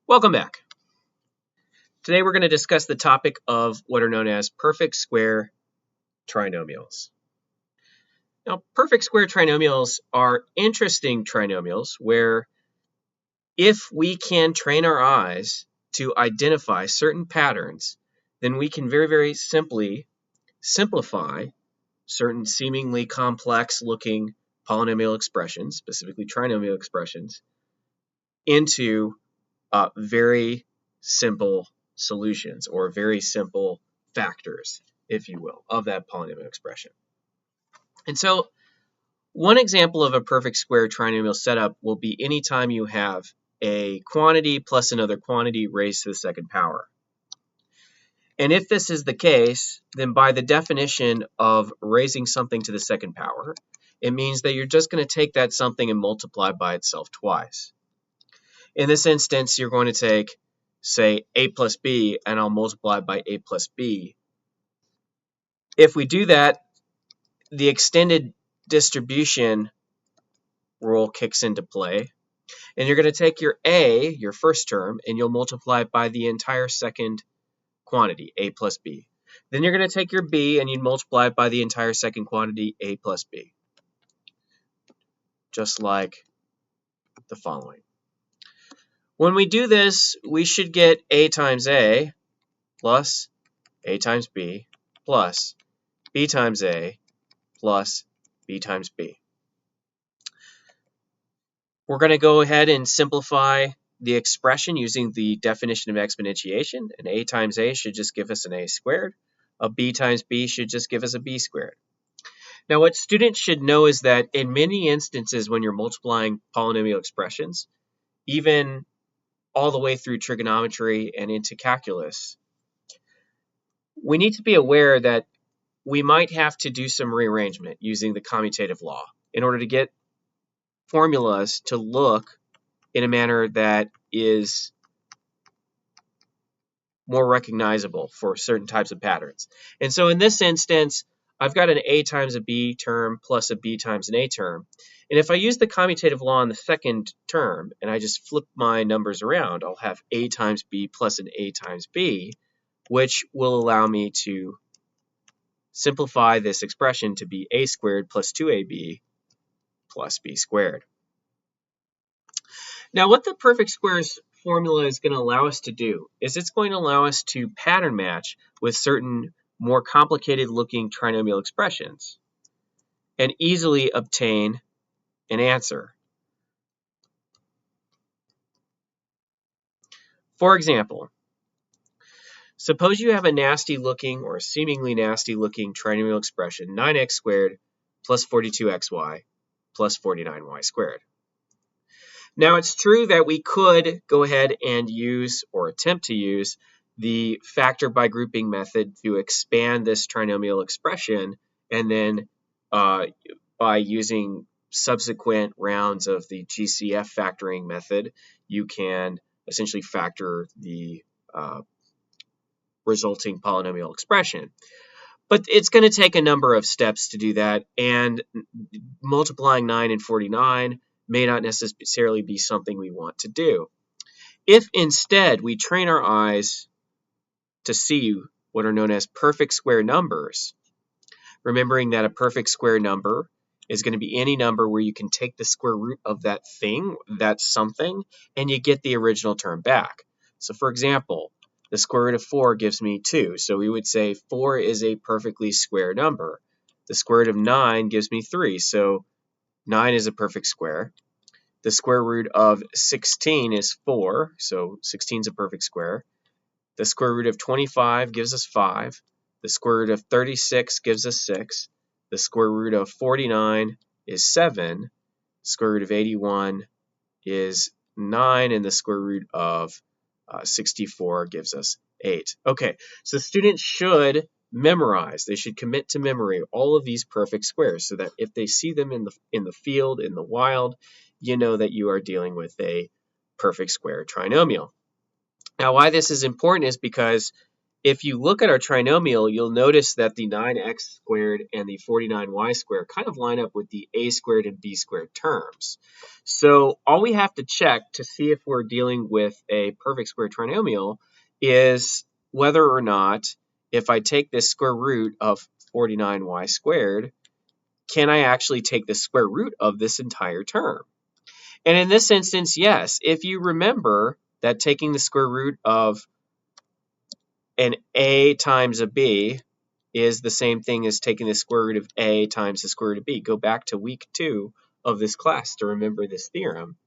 Welcome back. Today we're going to discuss the topic of what are known as perfect square trinomials. Now, perfect square trinomials are interesting trinomials where if we can train our eyes to identify certain patterns, then we can very simply simplify certain seemingly complex looking polynomial expressions, specifically trinomial expressions, into very simple solutions or very simple factors, if you will, of that polynomial expression. And so one example of a perfect square trinomial setup will be anytime you have a quantity plus another quantity raised to the second power. And if this is the case, then by the definition of raising something to the second power, it means that you're just going to take that something and multiply by itself twice. In this instance, you're going to take, say, a plus b, and I'll multiply by a plus b. If we do that, the extended distribution rule kicks into play, and you're going to take your a, your first term, and you'll multiply it by the entire second quantity, a plus b. Then you're going to take your b, and you'd multiply it by the entire second quantity, a plus b. Just like the following. When we do this, we should get a times a plus a times b plus b times a plus b times b. We're going to go ahead and simplify the expression using the definition of exponentiation. An a times a should just give us an a squared. A b times b should just give us a b squared. Now, what students should know is that in many instances when you're multiplying polynomial expressions, even all the way through trigonometry and into calculus, we need to be aware that we might have to do some rearrangement using the commutative law in order to get formulas to look in a manner that is more recognizable for certain types of patterns. And so in this instance, I've got an a times a b term plus a b times an a term. And if I use the commutative law on the second term and I just flip my numbers around, I'll have a times b plus an a times b, which will allow me to simplify this expression to be a squared plus 2ab plus b squared. Now, what the perfect squares formula is going to allow us to do is it's going to allow us to pattern match with certain more complicated looking trinomial expressions and easily obtain an answer. For example, suppose you have a nasty looking or seemingly nasty looking trinomial expression 9x squared plus 42xy plus 49y squared. Now, it's true that we could go ahead and use or attempt to use the factor by grouping method to expand this trinomial expression, and then by using subsequent rounds of the GCF factoring method, you can essentially factor the resulting polynomial expression. But it's going to take a number of steps to do that, and multiplying 9 and 49 may not necessarily be something we want to do. If instead we train our eyes to see what are known as perfect square numbers, remembering that a perfect square number is going to be any number where you can take the square root of that thing, that something, and you get the original term back. So for example, the square root of 4 gives me 2. So we would say 4 is a perfectly square number. The square root of 9 gives me 3. So 9 is a perfect square. The square root of 16 is 4, so 16 is a perfect square. The square root of 25 gives us 5. The square root of 36 gives us 6. The square root of 49 is 7. The square root of 81 is 9, and the square root of 64 gives us 8. Okay, so students should memorize. They should commit to memory all of these perfect squares so that if they see them in the field, in the wild, you know that you are dealing with a perfect square trinomial. Now, why this is important is because if you look at our trinomial, you'll notice that the 9x squared and the 49y squared kind of line up with the a squared and b squared terms. So all we have to check to see if we're dealing with a perfect square trinomial is whether or not, if I take this square root of 49y squared, can I actually take the square root of this entire term? And in this instance, yes. If you remember that taking the square root of an a times a b is the same thing as taking the square root of a times the square root of b. Go back to week 2 of this class to remember this theorem.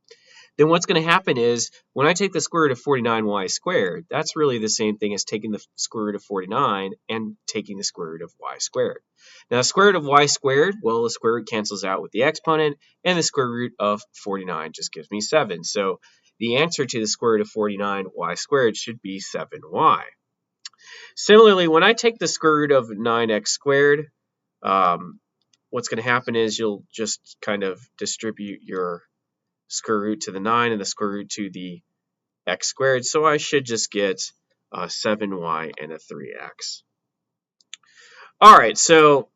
Then what's going to happen is when I take the square root of 49y squared, that's really the same thing as taking the square root of 49 and taking the square root of y squared. Now, the square root of y squared, well, the square root cancels out with the exponent, and the square root of 49 just gives me 7. So the answer to the square root of 49y squared should be 7y. Similarly, when I take the square root of 9x squared, what's going to happen is you'll just kind of distribute your square root to the 9 and the square root to the x squared. So I should just get 7y and a 3x. All right, so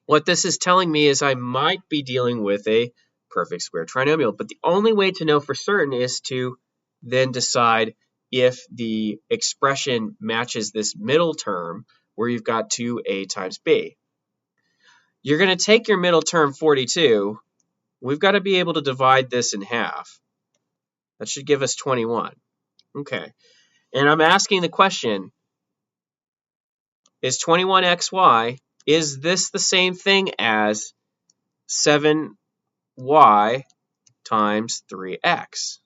what this is telling me is I might be dealing with a perfect square trinomial, but the only way to know for certain is to then decide if the expression matches this middle term where you've got 2a times b. You're going to take your middle term 42. We've got to be able to divide this in half. That should give us 21. Okay. And I'm asking the question, is 21xy, is this the same thing as 7y times 3x?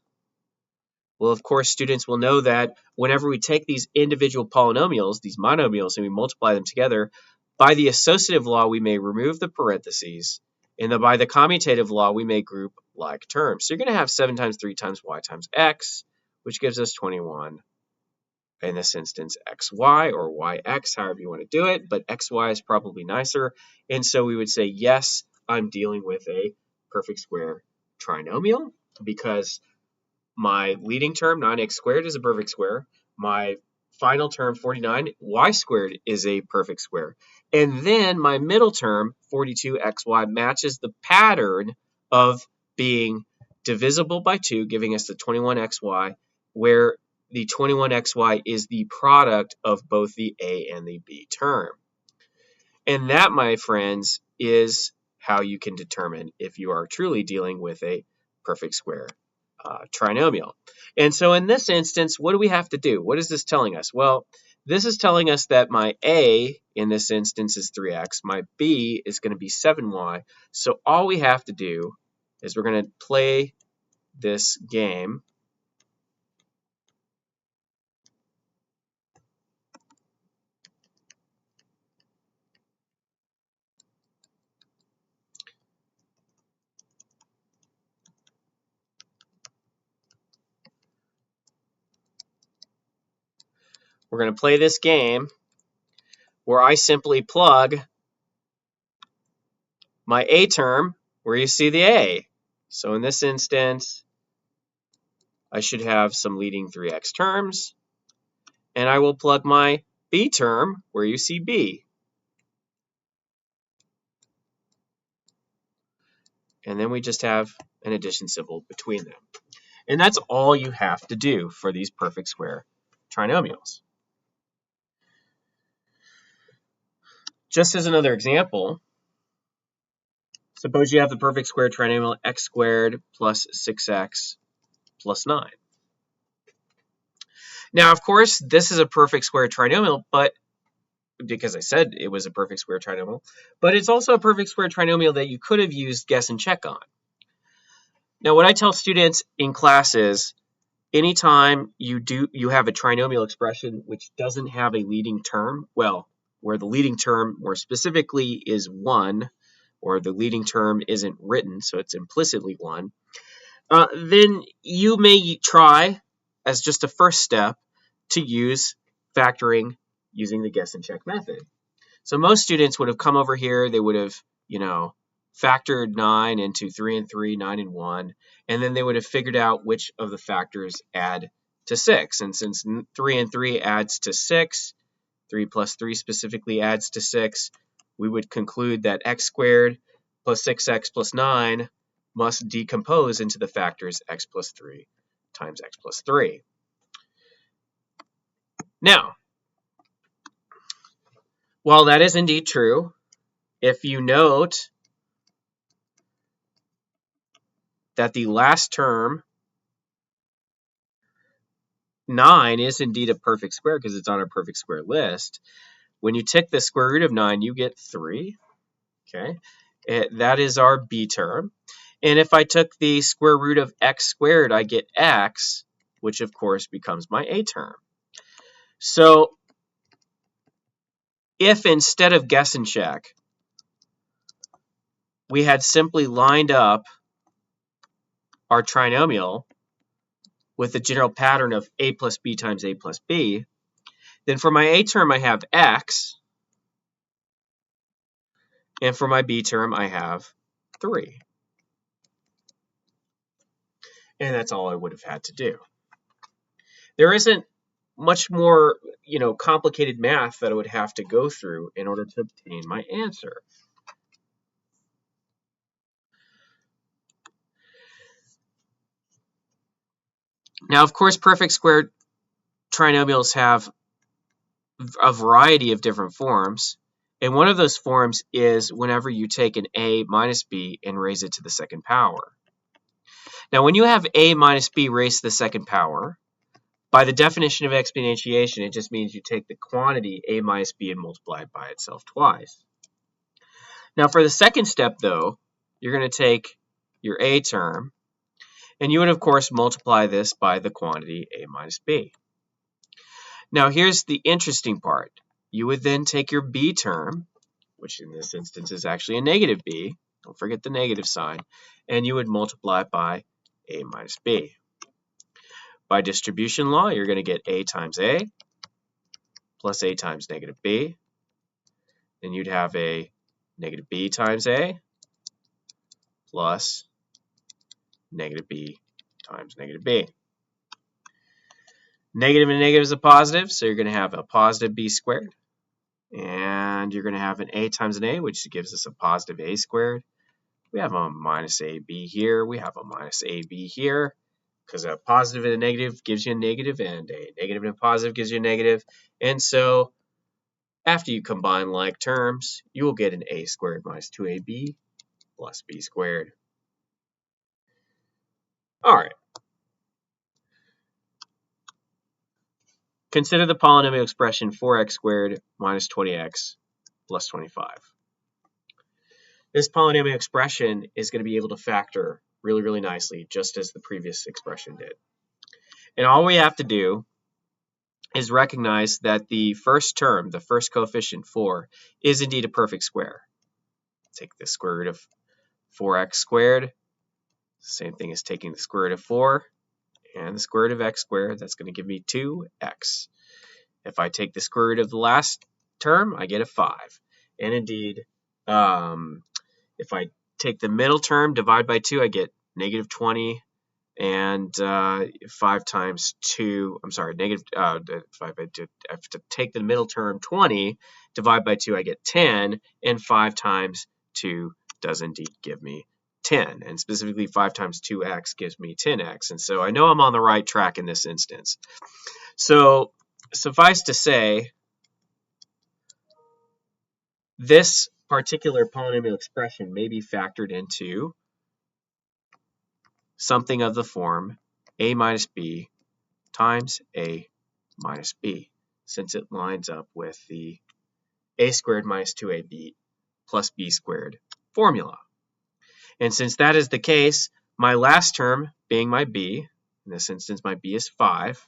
Well, of course, students will know that whenever we take these individual polynomials, these monomials, and we multiply them together, by the associative law, we may remove the parentheses, and by the commutative law, we may group like terms. So you're going to have 7 times 3 times y times x, which gives us 21. In this instance, xy or yx, however you want to do it, but xy is probably nicer. And so we would say, yes, I'm dealing with a perfect square trinomial because my leading term, 9x squared, is a perfect square. My final term, 49y squared, is a perfect square. And then my middle term, 42xy, matches the pattern of being divisible by 2, giving us the 21xy, where the 21xy is the product of both the a and the b term. And that, my friends, is how you can determine if you are truly dealing with a perfect square trinomial. And so in this instance, what do we have to do? What is this telling us? Well, this is telling us that my a in this instance is 3x. My b is going to be 7y. So all we have to do is we're going to play this game. We're going to play this game where I simply plug my a term where you see the a. So in this instance, I should have some leading 3x terms, and I will plug my b term where you see b. And then we just have an addition symbol between them. And that's all you have to do for these perfect square trinomials. Just as another example, suppose you have the perfect square trinomial x squared plus 6x plus 9. Now, of course, this is a perfect square trinomial, but because I said it was a perfect square trinomial, but it's also a perfect square trinomial that you could have used guess and check on. Now, what I tell students in class is anytime you have a trinomial expression which doesn't have a leading term, well, where the leading term more specifically is 1, or the leading term isn't written, so it's implicitly 1, then you may try, as just a first step, to use factoring using the guess and check method. So most students would have come over here, they would have, factored 9 into 3 and 3, 9 and 1, and then they would have figured out which of the factors add to 6. And since 3 and 3 adds to 6, 3 plus 3 specifically adds to 6, we would conclude that x squared plus 6x plus 9 must decompose into the factors x plus 3 times x plus 3. Now, while that is indeed true, if you note that the last term, 9, is indeed a perfect square because it's on our perfect square list, when you take the square root of 9, you get 3. Okay, that is our b term. And if I took the square root of x squared, I get x, which of course becomes my a term. So if instead of guess and check, we had simply lined up our trinomial with the general pattern of a plus b times a plus b, then for my a term I have x, and for my b term I have 3. And that's all I would have had to do. There isn't much more, complicated math that I would have to go through in order to obtain my answer. Now, of course, perfect square trinomials have a variety of different forms. And one of those forms is whenever you take an a minus b and raise it to the second power. Now, when you have a minus b raised to the second power, by the definition of exponentiation, it just means you take the quantity a minus b and multiply it by itself twice. Now, for the second step, though, you're going to take your a term, and you would, of course, multiply this by the quantity a minus b. Now, here's the interesting part. You would then take your b term, which in this instance is actually a negative b, don't forget the negative sign, and you would multiply it by a minus b. By distribution law, you're going to get a times a plus a times negative b. Then you'd have a negative b times a plus negative b times negative b. Negative and negative is a positive, so you're going to have a positive b squared. And you're going to have an a times an a, which gives us a positive a squared. We have a minus ab here. We have a minus ab here. Because a positive and a negative gives you a negative, and a negative and a positive gives you a negative. And so after you combine like terms, you will get an a squared minus 2ab plus b squared. All right. Consider the polynomial expression 4x squared minus 20x plus 25. This polynomial expression is going to be able to factor really, really nicely, just as the previous expression did. And all we have to do is recognize that the first term, the first coefficient, 4, is indeed a perfect square. Take the square root of 4x squared. Same thing as taking the square root of 4 and the square root of x squared. That's going to give me 2x. If I take the square root of the last term, I get a 5. And indeed, if I take the middle term, divide by 2, I get negative 20. And 5 times 2, I'm sorry, negative 5 by 2, I have to take the middle term 20, divide by 2, I get 10, and 5 times 2 does indeed give me 10. And specifically 5 times 2x gives me 10x. And so I know I'm on the right track in this instance. So suffice to say, this particular polynomial expression may be factored into something of the form a minus b times a minus b, since it lines up with the a squared minus 2ab plus b squared formula. And since that is the case, my last term being my b, in this instance my b is 5,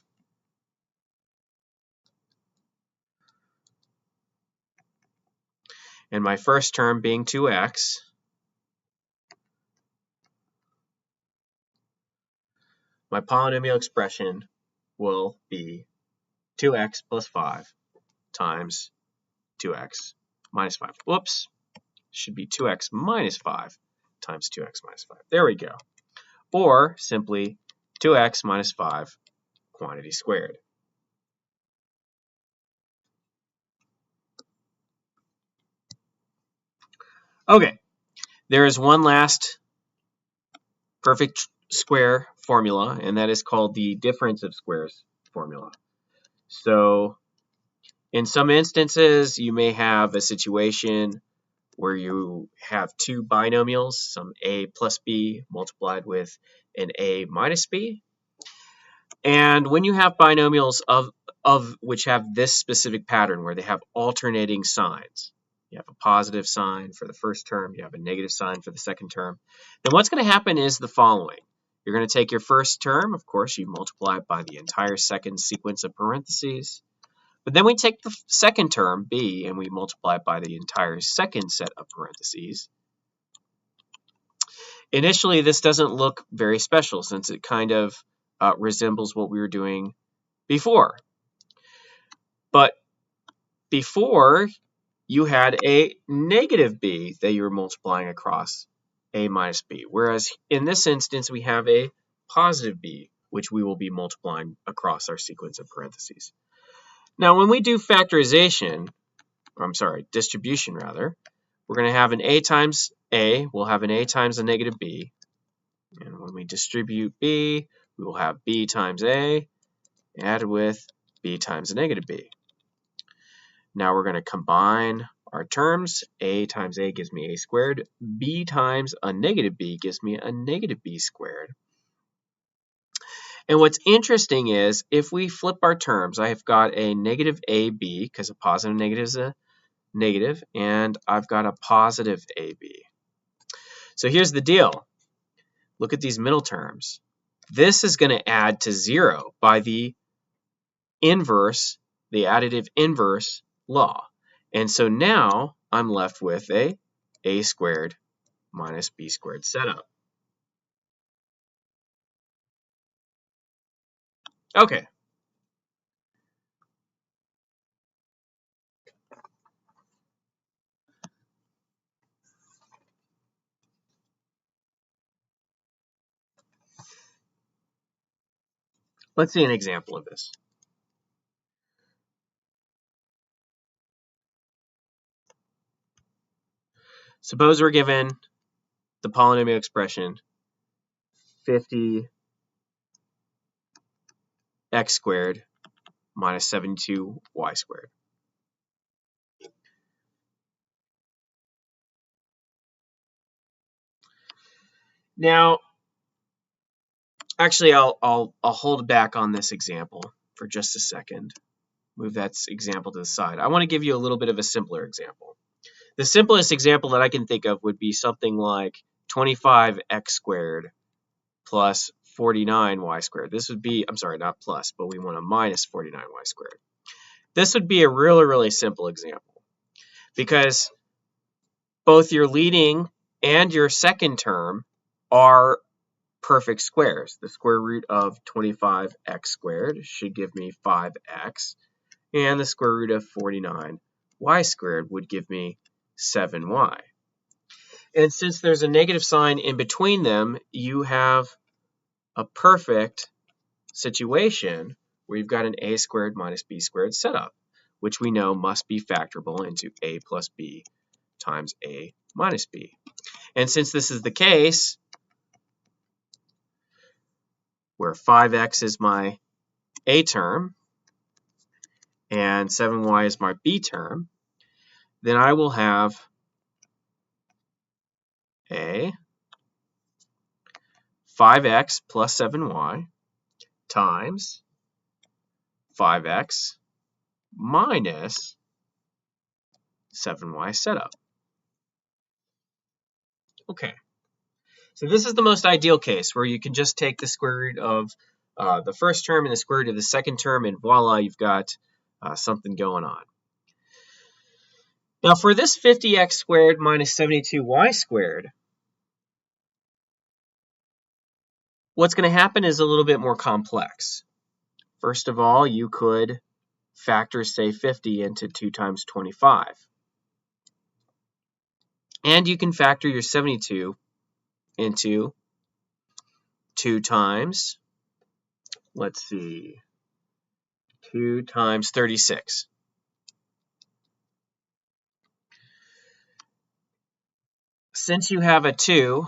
and my first term being 2x, my polynomial expression will be 2x plus 5 times 2x minus 5. Whoops, should be 2x minus 5 times 2x minus 5. There we go. Or simply 2x minus 5 quantity squared. Okay, there is one last perfect square formula, and that is called the difference of squares formula. So in some instances, you may have a situation where you have two binomials, some a plus b multiplied with an a minus b. And when you have binomials of which have this specific pattern where they have alternating signs, you have a positive sign for the first term, you have a negative sign for the second term, then what's going to happen is the following. You're going to take your first term, of course, you multiply it by the entire second sequence of parentheses. But then we take the second term, b, and we multiply it by the entire second set of parentheses. Initially, this doesn't look very special since it kind of resembles what we were doing before. But before, you had a negative b that you were multiplying across a minus b, whereas in this instance, we have a positive b, which we will be multiplying across our sequence of parentheses. Now, when we do factorization, distribution rather, we're going to have an a times a, we'll have an a times a negative b, and when we distribute b, we will have b times a added with b times a negative b. Now we're going to combine our terms. A times a gives me a squared. B times a negative b gives me a negative b squared. And what's interesting is if we flip our terms, I have got a negative ab because a positive and negative is a negative, and I've got a positive ab. So here's the deal. Look at these middle terms. This is going to add to 0 by the inverse, the additive inverse law. And so now I'm left with a squared minus b squared setup. Okay. Let's see an example of this. Suppose we're given the polynomial expression 50x squared minus 72y squared. Now, actually, I'll hold back on this example for just a second. Move that example to the side. I want to give you a little bit of a simpler example. The simplest example that I can think of would be something like 25x squared plus 49y squared. This would be, I'm sorry, not plus, but we want a minus 49y squared. This would be a really, really simple example because both your leading and your second term are perfect squares. The square root of 25x squared should give me 5x, and the square root of 49y squared would give me 7y. And since there's a negative sign in between them, you have a perfect situation where you've got an a squared minus b squared setup, which we know must be factorable into a plus b times a minus b. And since this is the case, where 5x is my a term and 7y is my b term, then I will have a 5x plus 7y times 5x minus 7y setup. Okay, so this is the most ideal case where you can just take the square root of the first term and the square root of the second term, and voila, you've got something going on. Now for this 50x squared minus 72y squared, what's going to happen is a little bit more complex. First of all, you could factor, say, 50 into 2 times 25. And you can factor your 72 into 2 times, let's see, 2 times 36. since you have a 2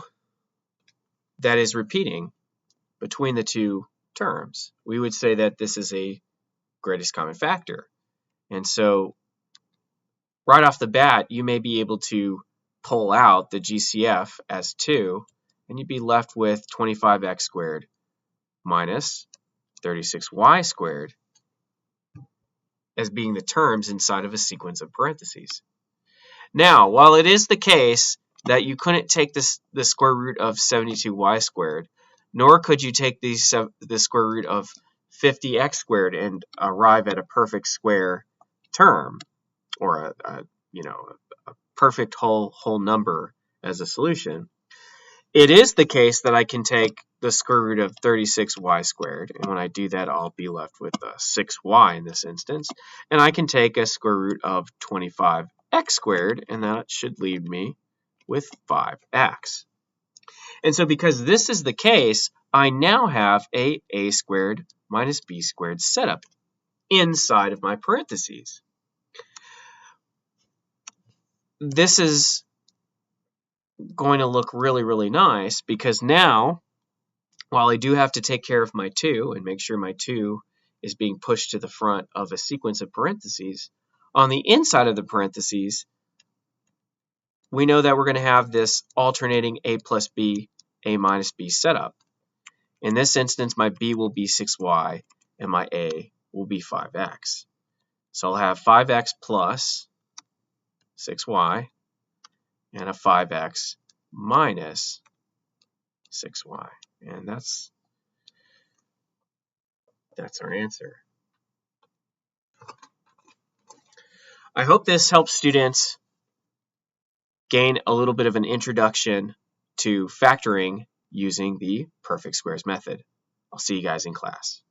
that is repeating between the two terms, we would say that this is a greatest common factor. And so right off the bat, you may be able to pull out the GCF as 2, and you'd be left with 25x squared minus 36y squared as being the terms inside of a sequence of parentheses. Now, while it is the case that you couldn't take the square root of 72y squared, nor could you take the square root of 50x squared and arrive at a perfect square term, or a perfect whole number as a solution. It is the case that I can take the square root of 36y squared, and when I do that, I'll be left with 6y in this instance, and I can take a square root of 25x squared, and that should leave me with 5x. And so because this is the case, I now have a squared minus b squared setup inside of my parentheses. This is going to look really, really nice because now, while I do have to take care of my 2 and make sure my 2 is being pushed to the front of a sequence of parentheses, on the inside of the parentheses, we know that we're going to have this alternating a plus b, a minus b setup. In this instance, my b will be 6y and my a will be 5x. So I'll have 5x plus 6y and a 5x minus 6y. And that's our answer. I hope this helps students gain a little bit of an introduction to factoring using the perfect squares method. I'll see you guys in class.